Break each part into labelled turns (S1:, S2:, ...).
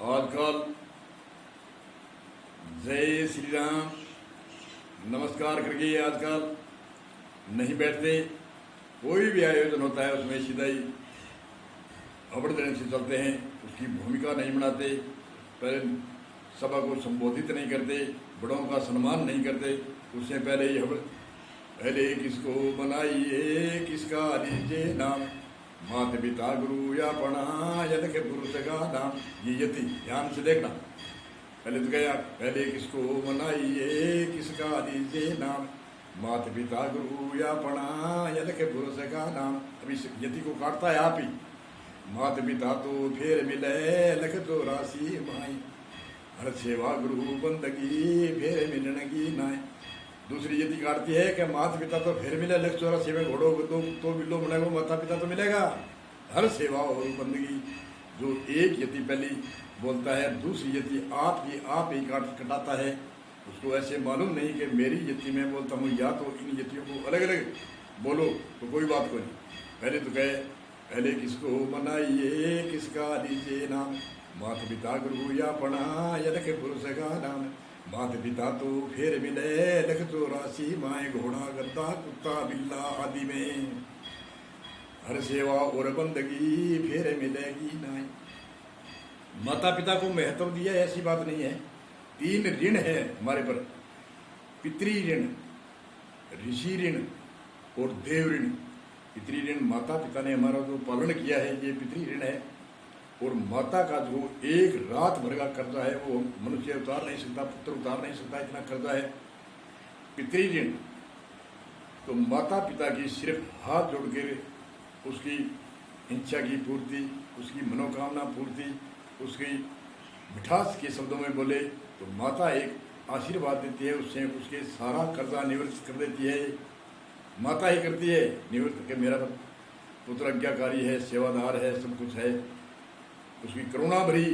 S1: आजकल जय श्री राम नमस्कार करके आजकल नहीं बैठते। कोई भी आयोजन होता है उसमें सीधा ही अबड़धन से चलते हैं, उसकी भूमिका नहीं बनाते, पहले सभा को संबोधित नहीं करते, बड़ों का सम्मान नहीं करते। उससे पहले ही पहले किसको बनाइए किसका लीजिए नाम, मात पिता गुरु या पढ़ा यद के पुरुष का नाम। ये यति ध्यान से देखना। पहले तो गया पहले किसको मनाइए किसका दीजिए नाम, मात पिता गुरु या पढ़ा यद के पुरुष का नाम। अभी यति को काटता है आप ही। मात पिता तो फिर मिले लख तो राशि माई, हर सेवा गुरु बंदगी फिर मिलन की नाय। दूसरी यति काटती है कि माता पिता तो फिर मिले लख चौरासी में घोड़ो तो मिलो मिलेगा, माता पिता तो मिलेगा हर सेवा और बंदगी। जो एक यति पहली बोलता है, दूसरी यति आप ही कटाता है। उसको ऐसे मालूम नहीं कि मेरी यति में बोलता हूँ या तो इन यतियों को अलग अलग बोलो तो कोई बात को नहीं। पहले तो कहे पहले किसको मनाइए किसका लीजिए नाम, माता पिता गुरु या पढ़ा यद के पुरुष का नाम। माता पिता तो फिर मिले लख चौरासी माए, घोड़ा गद्दा कुत्ता बिल्ला आदि में हर सेवा और बंदगी फिर मिलेगी नाई। माता पिता को महत्व दिया ऐसी बात नहीं है। 3 ऋण है हमारे पर, पितृ ऋण, ऋषि ऋण और देव ऋण। पितृ ऋण माता पिता ने हमारा जो पालन किया है ये पितृ ऋण है, और माता का जो एक रात भर का कर्जा है वो मनुष्य उतार नहीं सकता, पुत्र उतार नहीं सकता, इतना कर्जा है पितृ ऋण। तो माता पिता की सिर्फ हाथ जोड़ के उसकी इच्छा की पूर्ति, उसकी मनोकामना पूर्ति, उसकी मिठास के शब्दों में बोले तो माता एक आशीर्वाद देती है, उससे उसके सारा कर्जा निवृत्त कर देती है। माता ही करती है निवृत्त के मेरा पुत्र आज्ञाकारी है, सेवादार है, सब कुछ है। उसकी करुणा भरी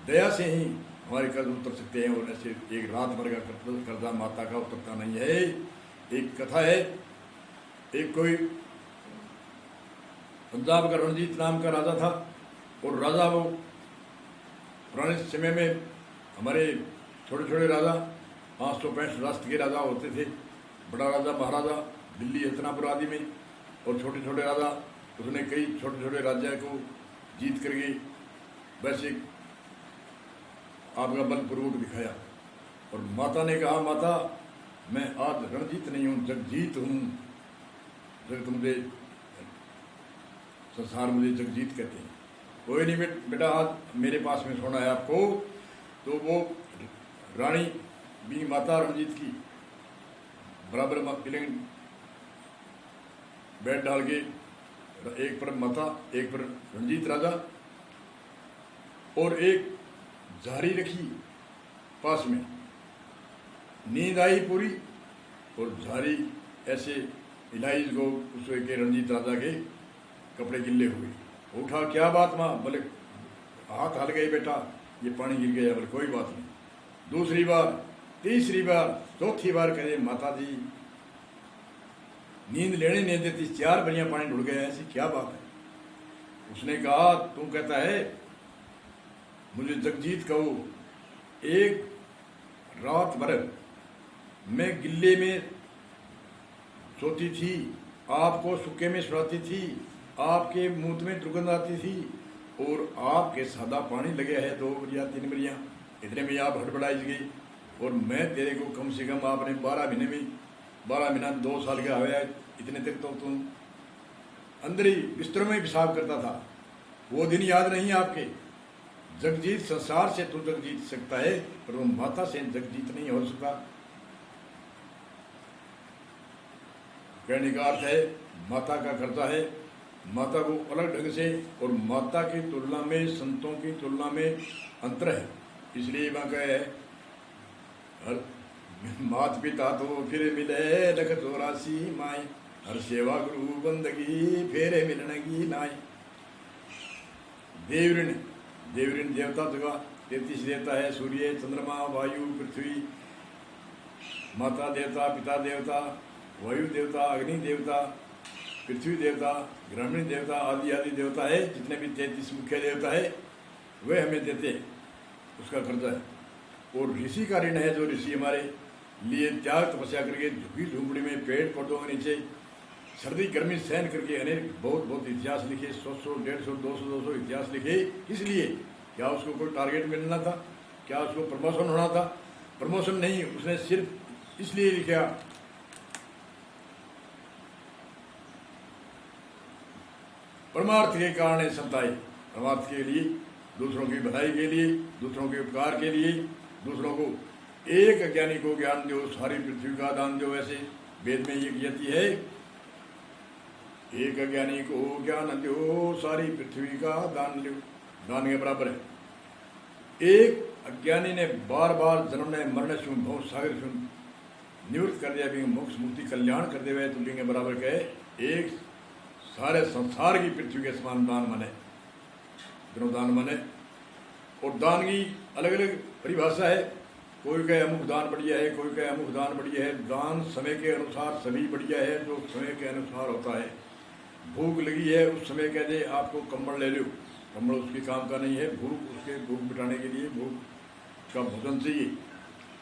S1: दया से ही हमारे कर्ज उतर सकते हैं, और ऐसे एक रात भर का कर्जा माता का उतरता नहीं है। एक कथा है, एक कोई पंजाब का रणजीत नाम का राजा था, और राजा वो पुराने समय में हमारे छोटे छोटे राजा 565 राष्ट्र के राजा होते थे। बड़ा राजा महाराजा दिल्ली हस्तनापुर आदि में, और छोटे छोटे राजा उसने कई छोटे छोटे राज्य को जीत करके वैसे आपका बलपूर्वक दिखाया। और माता ने कहा माता मैं आज रणजीत नहीं हूँ जगजीत हूँ, जगत मुझे संसार मुझे जगजीत कहते हैं। कोई नहीं बेटा आज मेरे पास में सोना है आपको। तो वो रानी भी माता रणजीत की बराबर पिलिंग बेड डाल के, एक पर माता एक पर रणजीत राजा, और एक झारी रखी पास में। नींद आई पूरी, और झारी ऐसे हिलाई को उसके के रणजीत राजा के कपड़े गिल्ले हुए। उठा क्या बात माँ, बोले हाथ हल गए बेटा, ये पानी गिर गया। बोले कोई बात नहीं। दूसरी बार, तीसरी बार, चौथी बार कहे माता जी नींद लेने नहीं देती, 4 बलियां पानी ढुल गया, ऐसी क्या बात है। उसने कहा तू कहता है मुझे जगजीत कहो, एक रात भर मैं गिल्ले में सोती थी, आपको सूखे में सुलाती थी, आपके मुंह में दुर्गंध आती थी, और आपके सादा पानी लगे है 2 बरिया 3 बरिया, इतने में आप हड़बड़ाई गई। और मैं तेरे को कम से कम आपने 12 महीना 2 साल का हुआ, इतने तक तो तुम अंदर ही बिस्तरों में पेशाब करता था। वो दिन याद नहीं आपके। जगजीत संसार से तो जग जीत सकता है, पर वो माता से जगजीत नहीं हो सकता। कहने का अर्थ है माता का कर्जा है, माता को अलग ढंग से, और माता की तुलना में संतों की तुलना में अंतर है। इसलिए वहाँ कहे हर मात पिता तो फिर मिले लख चौरासी माई, हर सेवा गुरु बंदगी फेरे मिलनगी नाई। देवऋण, देवऋण देवता जगह 33 देवता है, सूर्य चंद्रमा वायु पृथ्वी, माता देवता पिता देवता वायु देवता अग्नि देवता पृथ्वी देवता ग्रामीण देवता आदि आदि देवता है। जितने भी 33 मुख्य देवता है वे हमें देते। उसका कर्जा है। और ऋषि का ऋण है, जो ऋषि हमारे लिए त्याग तपस्या करके झुकी झूपड़ी में पेड़ पौधों के नीचे सर्दी गर्मी सहन करके अनेक बहुत बहुत इतिहास लिखे, 100 150 200 200 इतिहास लिखे। इसलिए क्या उसको कोई टारगेट मिलना था? क्या उसको प्रमोशन होना था? प्रमोशन नहीं, उसने सिर्फ इसलिए लिखा परमार्थ के कारण संताए, परमार्थ के लिए, दूसरों की भलाई के लिए, दूसरों के उपकार के लिए, दूसरों को एक अज्ञानी को ज्ञान दो, सारी पृथ्वी का दान दो। वैसे वेद में ये यति है, एक अज्ञानी को ज्ञान दो, सारी पृथ्वी का दान दो, दान के बराबर है। एक अज्ञानी ने बार बार जन्म ने मरण से भव सागर से निवृत्त कर दिया, भी मोक्ष मुक्ति कल्याण कर दे हुए, तुल्य के बराबर कहे एक सारे संसार की पृथ्वी के समान दान माने, दोनों दान माने। और दान की अलग अलग परिभाषा है, कोई कहे अमुक दान बढ़िया है, कोई कहे अमुक दान बढ़िया है। दान समय के अनुसार सभी बढ़िया है, जो समय के अनुसार होता है। भूख लगी है, उस समय कह दे आपको कंबल ले लो, कंबल उसके काम का नहीं है, भूख उसके भूख मिटाने के लिए भूख का भोजन चाहिए।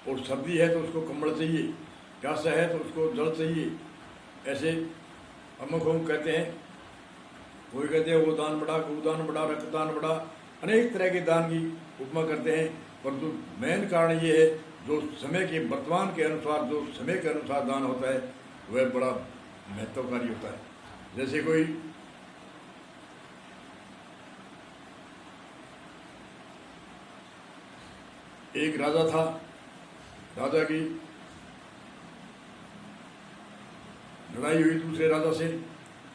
S1: और सर्दी है तो उसको कंबल चाहिए, प्यासा है तो उसको जल चाहिए। ऐसे अमुक हम कहते हैं, कोई कहते हैं वो दान बड़ा, गोदान बड़ा, रक्तदान बड़ा, अनेक तरह के दान की उपमा करते हैं। परंतु मेन कारण ये है, जो समय के वर्तमान के अनुसार, जो समय के अनुसार दान होता है, वह बड़ा महत्वकारी होता है। जैसे कोई एक राजा था, राजा की लड़ाई हुई दूसरे राजा से,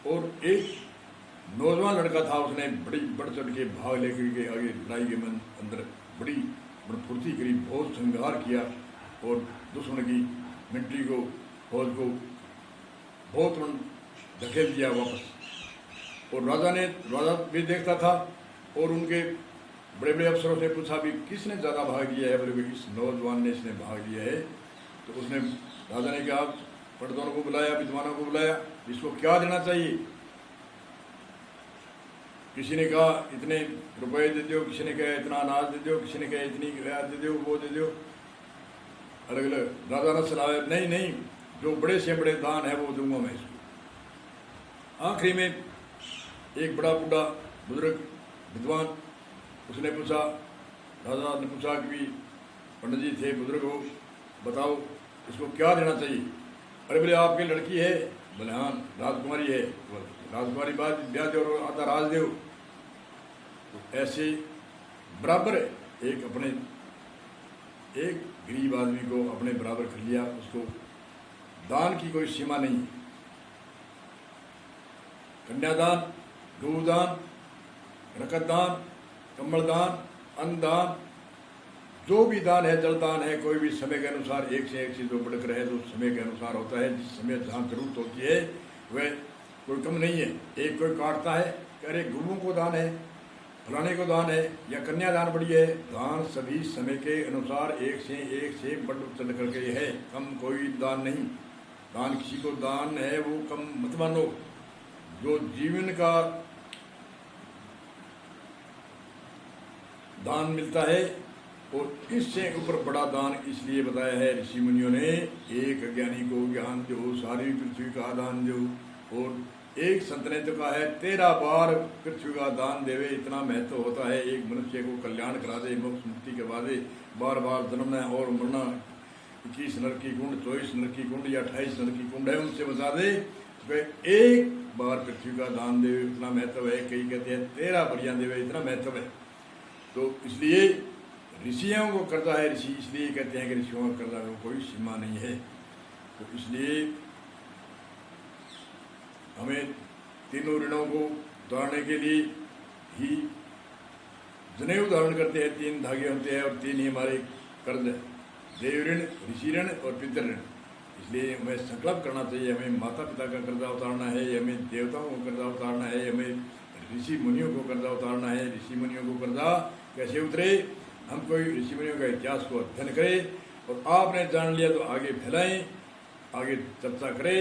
S1: और एक नौजवान लड़का था, उसने बड़ी बढ़ चढ़ के भाग लेकर के आगे लड़ाई के अंदर बड़ी फुर्ती करी, बहुत संघार किया और दुश्मन की मिलिट्री को, फौज को बहुत धकेल दिया वापस। और राजा भी देखता था, और उनके बड़े बड़े अफसरों से पूछा भी किसने ज़्यादा भाग लिया है? बोले इस नौजवान ने इसने भाग लिया है। तो उसने, राजा ने कहा, पंडितों को बुलाया, विद्वानों को बुलाया, इसको क्या देना चाहिए? किसी ने कहा इतने रुपए दे दो, किसी ने कहा इतना अनाज दे दो, किसी ने कहा इतनी रियायत दे दो, वो दे दो, अलग अलग। राजा ने सलाह, नहीं नहीं, जो बड़े से बड़े दान है वो दूंगा मैं इसको। आखिरी में एक बड़ा बूढ़ा बुजुर्ग विद्वान, उसने पूछा, राजा ने पूछा कि पंडित जी थे, बुजुर्ग हो, बताओ इसको क्या देना चाहिए? अरे बोले आपकी लड़की है? बोले हाँ राजकुमारी है। राजकुमारी बाद ब्याह दो और आधा राज दो। तो ऐसे बराबर एक अपने एक गरीब आदमी को अपने बराबर कर लिया, उसको दान की कोई सीमा नहीं। कन्यादान, गोदान, रकतदान, कम्बलदान, अन्नदान, जो भी दान है, जलदान है, कोई भी समय के अनुसार एक से जो बढ़कर है, जो समय के अनुसार होता है, जिस समय जहाँ जरूरत होती है वह कोई कम नहीं है। एक कोई काटता है कि अरे गुरुओं को दान है, फलाने को दान है, या कन्यादान बड़ी है। दान सभी समय के अनुसार एक से बढ़ चढ़ करके है, कम कोई दान नहीं। दान किसी को दान है वो कम मत मानो। जो जीवन का दान मिलता है, और इससे ऊपर बड़ा दान इसलिए बताया है ऋषि मुनियों ने, एक अज्ञानी को ज्ञान दो, सारी पृथ्वी का दान दो। और एक संत ने तो कहा है 13 बार पृथ्वी का दान देवे, इतना महत्व होता है। एक मनुष्य को कल्याण करा दे, मोक्ष मुक्ति के बाद बार बार जन्मना और मरना, 21 नरक की कुंड, 24 नरक की कुंड या 28 नरक की कुंड है, उनसे बचा दे। तो एक बार पृथ्वी का दान देवे, इतना महत्व है। कई कहते हैं 13 बढ़िया देवे, इतना महत्व है। तो इसलिए ऋषियों को करता है, ऋषि इसलिए कहते हैं कि ऋषियों का करता है कोई सीमा नहीं है। तो इसलिए हमें तीनों ऋणों को उतारने के लिए ही जनेऊ धारण करते हैं। 3 धागे होते हैं और 3 ही हमारे कर्ज है, देव ऋण, ऋषि ऋण और पितृ ऋण। इसलिए हमें संकल्प करना चाहिए, हमें माता पिता का कर्जा उतारना है, हमें देवताओं को कर्जा उतारना है, हमें ऋषि मुनियों को कर्जा उतारना है। ऋषि मुनियों को कर्जा कैसे उतरे? हम कोई ऋषि मुनियों का इतिहास को अध्ययन करें, और आपने जान लिया तो आगे फैलाएं, आगे चर्चा करें।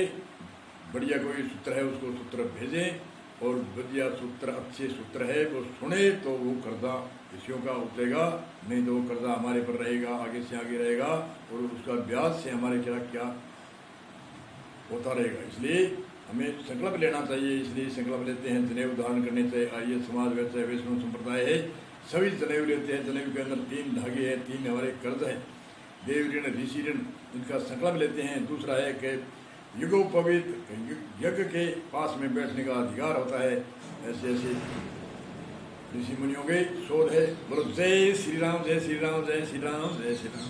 S1: बढ़िया कोई सूत्र है उसको सूत्र भेजें, और बढ़िया सूत्र, अच्छे सूत्र है, वो सुने तो वो कर्जा किसियों का उतरेगा, नहीं तो वो कर्जा हमारे पर रहेगा, आगे से आगे रहेगा और उसका ब्याज से हमारे क्या क्या होता रहेगा। इसलिए हमें संकल्प लेना चाहिए। इसलिए संकल्प लेते हैं, जनेऊ धारण करने चाहिए। आइए, समाज वैसे वैष्णव संप्रदाय है, सभी जनेऊ लेते हैं। जनेऊ के अंदर 3 धागे हैं, 3 हमारे कर्ज हैं, देव ऋण, ऋषि ऋण, इनका संकल्प लेते हैं। दूसरा है कि युगोपवीत यज्ञ के पास में बैठने का अधिकार होता है। ऐसे ऐसे ऋषि मुनियों के शोध है। बोलो जय श्री राम, जय श्री राम, जय श्री राम, जय श्री राम।